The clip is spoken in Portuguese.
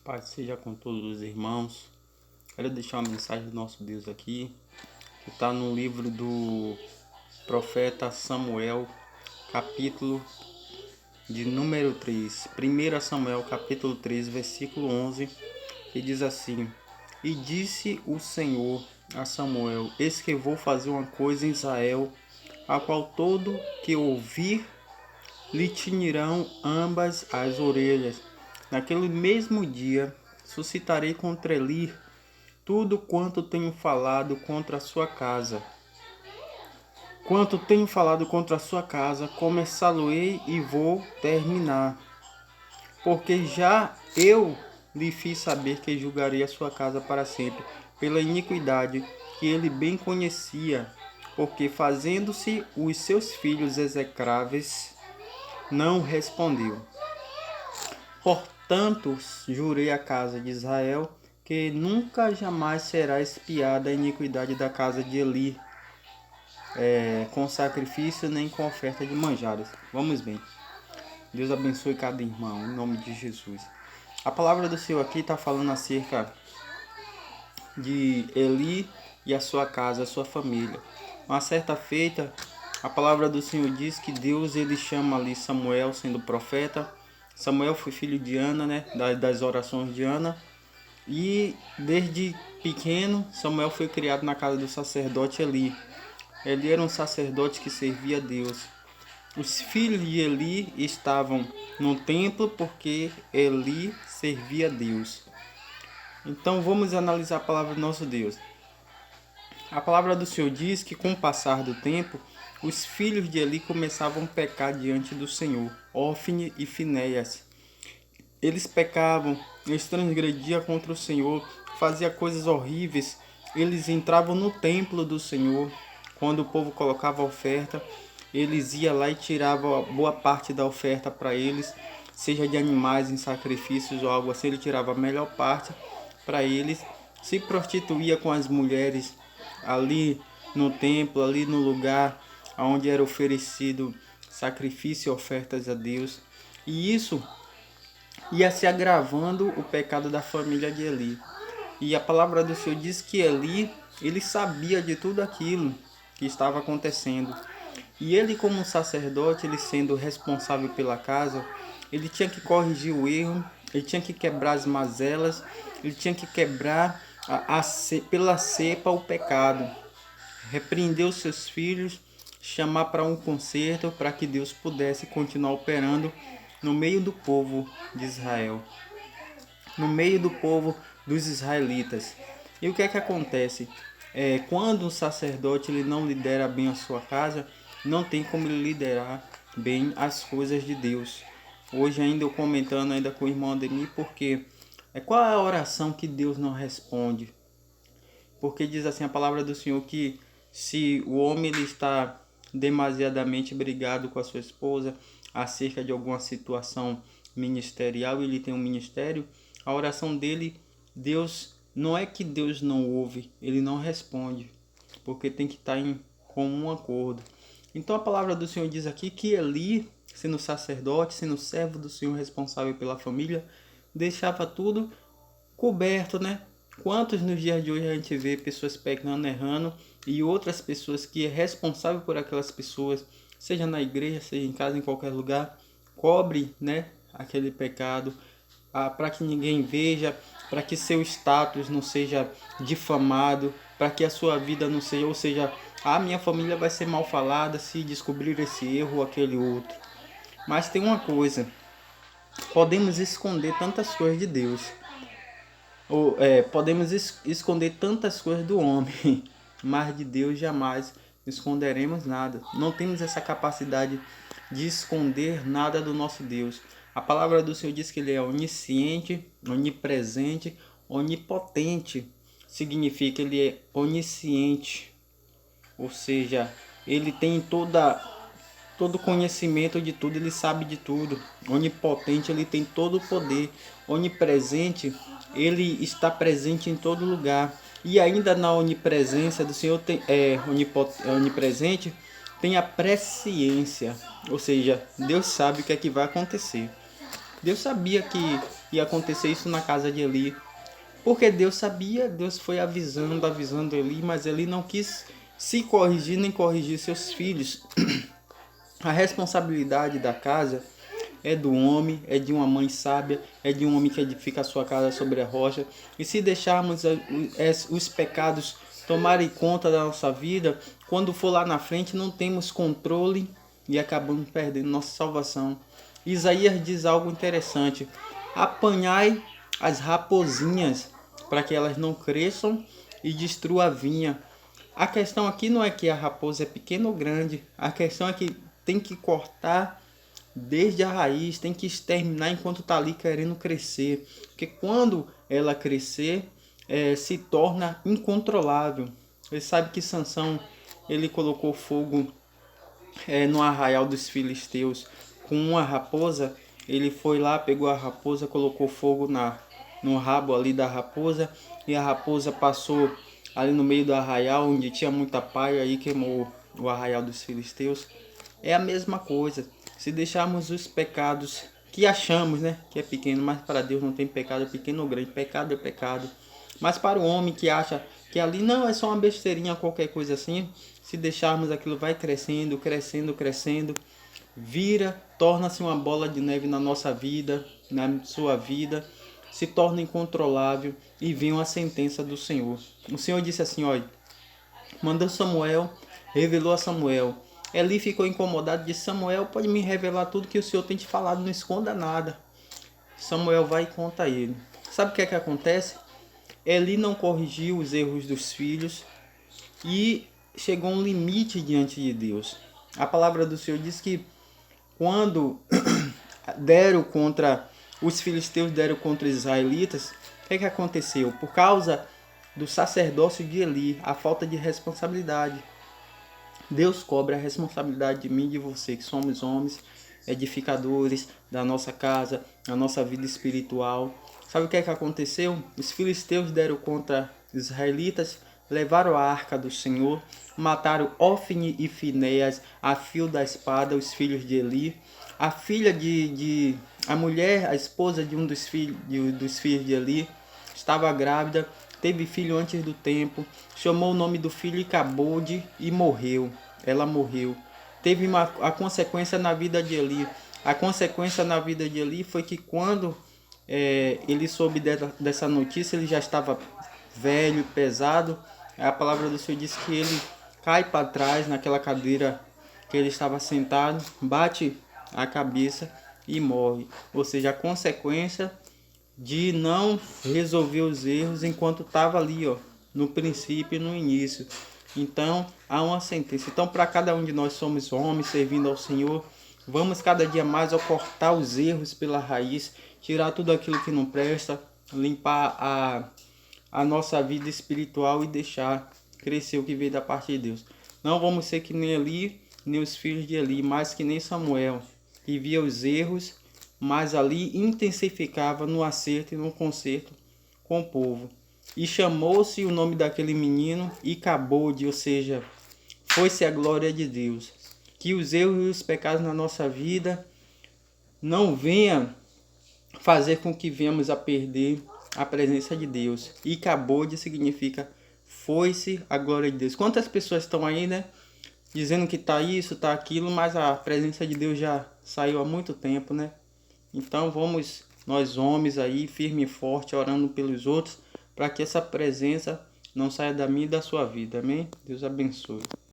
Paz seja com todos os irmãos. Quero deixar uma mensagem do nosso Deus aqui, que está no livro do profeta Samuel, capítulo de número 3. 1 Samuel, capítulo 3, versículo 11, que diz assim: E disse o Senhor a Samuel: Eis que vou fazer uma coisa em Israel, a qual todo que ouvir lhe tinirão ambas as orelhas. Naquele mesmo dia suscitarei contra ele tudo quanto tenho falado contra a sua casa. Quanto tenho falado contra a sua casa, começá-lo-ei e vou terminar. Porque já eu lhe fiz saber que julgarei a sua casa para sempre, pela iniquidade que ele bem conhecia, porque fazendo-se os seus filhos execráveis, não respondeu. Portanto, jurei à casa de Israel que nunca jamais será expiada a iniquidade da casa de Eli, com sacrifício nem com oferta de manjares. Vamos bem. Deus abençoe cada irmão, em nome de Jesus. A palavra do Senhor aqui está falando acerca de Eli e a sua casa, a sua família. Uma certa feita, a palavra do Senhor diz que Deus ele chama ali Samuel, sendo profeta. Samuel foi filho de Ana, né, das orações de Ana. E desde pequeno, Samuel foi criado na casa do sacerdote Eli. Ele era um sacerdote que servia a Deus. Os filhos de Eli estavam no templo porque Eli servia a Deus. Então vamos analisar a palavra do nosso Deus. A palavra do Senhor diz que com o passar do tempo, os filhos de Eli começavam a pecar diante do Senhor, Ofne e Finéias. Eles pecavam, eles transgrediam contra o Senhor, faziam coisas horríveis. Eles entravam no templo do Senhor, quando o povo colocava oferta, eles iam lá e tiravam boa parte da oferta para eles, seja de animais em sacrifícios ou algo assim, ele tirava a melhor parte para eles, se prostituía com as mulheres ali no templo, ali no lugar onde era oferecido sacrifício e ofertas a Deus. E isso ia se agravando o pecado da família de Eli. E a palavra do Senhor diz que Eli, ele sabia de tudo aquilo que estava acontecendo. E ele, como sacerdote, ele sendo responsável pela casa, ele tinha que corrigir o erro, ele tinha que quebrar as mazelas, ele tinha que quebrar pela cepa o pecado, repreender os seus filhos, chamar para um conserto para que Deus pudesse continuar operando no meio do povo de Israel, no meio do povo dos israelitas. E o que é que acontece? Quando o sacerdote ele não lidera bem a sua casa, não tem como ele liderar bem as coisas de Deus. Hoje ainda eu comentando ainda com o irmão Ademir, porque qual é a oração que Deus não responde? Porque diz assim a palavra do Senhor que se o homem ele está demasiadamente brigado com a sua esposa acerca de alguma situação ministerial, ele tem um ministério, a oração dele, Deus, não é que Deus não ouve, ele não responde, porque tem que estar em comum acordo. Então a palavra do Senhor diz aqui que Eli, sendo sacerdote, sendo servo do Senhor responsável pela família, deixava tudo coberto, né? Quantos nos dias de hoje a gente vê pessoas pecando, errando, e outras pessoas que é responsável por aquelas pessoas, seja na igreja, seja em casa, em qualquer lugar, cobre, né, aquele pecado, para que ninguém veja, para que seu status não seja difamado, para que a sua vida não seja, ou seja, a minha família vai ser mal falada se descobrir esse erro ou aquele outro. Mas tem uma coisa, podemos esconder tantas coisas de Deus, podemos esconder tantas coisas do homem, mas de Deus jamais esconderemos nada. Não temos essa capacidade de esconder nada do nosso Deus. A palavra do Senhor diz que Ele é onisciente, onipresente, onipotente. Significa Ele é onisciente, ou seja, Ele tem todo conhecimento de tudo, Ele sabe de tudo. Onipotente, Ele tem todo o poder. Onipresente, Ele está presente em todo lugar. E ainda na onipresença do Senhor, onipresente, tem a presciência. Ou seja, Deus sabe o que é que vai acontecer. Deus sabia que ia acontecer isso na casa de Eli. Porque Deus sabia, Deus foi avisando Eli, mas Eli não quis se corrigir nem corrigir seus filhos. A responsabilidade da casa é do homem, é de uma mãe sábia, é de um homem que edifica a sua casa sobre a rocha. E se deixarmos os pecados tomarem conta da nossa vida, quando for lá na frente não temos controle e acabamos perdendo nossa salvação. Isaías diz algo interessante: apanhai as raposinhas para que elas não cresçam e destruam a vinha. A questão aqui não é que a raposa é pequena ou grande, a questão é que tem que cortar desde a raiz, tem que exterminar enquanto está ali querendo crescer. Porque quando ela crescer, se torna incontrolável. Você sabe que Sansão, ele colocou fogo no arraial dos filisteus com uma raposa. Ele foi lá, pegou a raposa, colocou fogo no rabo ali da raposa, e a raposa passou ali no meio do arraial, onde tinha muita palha, aí queimou o arraial dos filisteus. É a mesma coisa. Se deixarmos os pecados que achamos, né, que é pequeno, mas para Deus não tem pecado pequeno ou grande, pecado é pecado. Mas para o homem que acha que ali não é só uma besteirinha, qualquer coisa assim, se deixarmos aquilo vai crescendo, crescendo, crescendo, vira, torna-se uma bola de neve na nossa vida, na sua vida, se torna incontrolável e vem uma sentença do Senhor. O Senhor disse assim, olha, mandou Samuel, revelou a Samuel. Eli ficou incomodado, disse, Samuel, pode me revelar tudo que o Senhor tem te falado, não esconda nada. Samuel vai e conta a ele. Sabe o que é que acontece? Eli não corrigiu os erros dos filhos e chegou a um limite diante de Deus. A palavra do Senhor diz que quando os filisteus deram contra os israelitas, o que é que aconteceu? Por causa do sacerdócio de Eli, a falta de responsabilidade. Deus cobra a responsabilidade de mim e de você, que somos homens edificadores da nossa casa, da nossa vida espiritual. Sabe o que é que aconteceu? Os filisteus deram contra os israelitas, levaram a arca do Senhor, mataram Ofni e Finéias a fio da espada, os filhos de Eli. A filha a mulher, a esposa de um dos filhos de Eli, estava grávida, teve filho antes do tempo, chamou o nome do filho Icabode e morreu. Ela morreu. Teve a consequência na vida de Eli. A consequência na vida de Eli foi que quando ele soube dessa notícia, ele já estava velho, pesado. A palavra do Senhor diz que ele cai para trás naquela cadeira que ele estava sentado, bate a cabeça e morre. Ou seja, a consequência de não resolver os erros enquanto estava ali, ó, no princípio e no início. Então, há uma sentença. Então, para cada um de nós somos homens servindo ao Senhor, vamos cada dia mais cortar os erros pela raiz, tirar tudo aquilo que não presta, limpar a nossa vida espiritual e deixar crescer o que veio da parte de Deus. Não vamos ser que nem Eli, nem os filhos de Eli, mas que nem Samuel, que via os erros, mas ali intensificava no acerto e no conserto com o povo. E chamou-se o nome daquele menino Icabode, ou seja, foi-se a glória de Deus. Que os erros e os pecados na nossa vida não venham fazer com que venhamos a perder a presença de Deus. Icabode significa foi-se a glória de Deus. Quantas pessoas estão aí, né? Dizendo que está isso, está aquilo, mas a presença de Deus já saiu há muito tempo, né? Então vamos, nós homens aí, firme e forte, orando pelos outros, para que essa presença não saia da minha e da sua vida. Amém? Deus abençoe.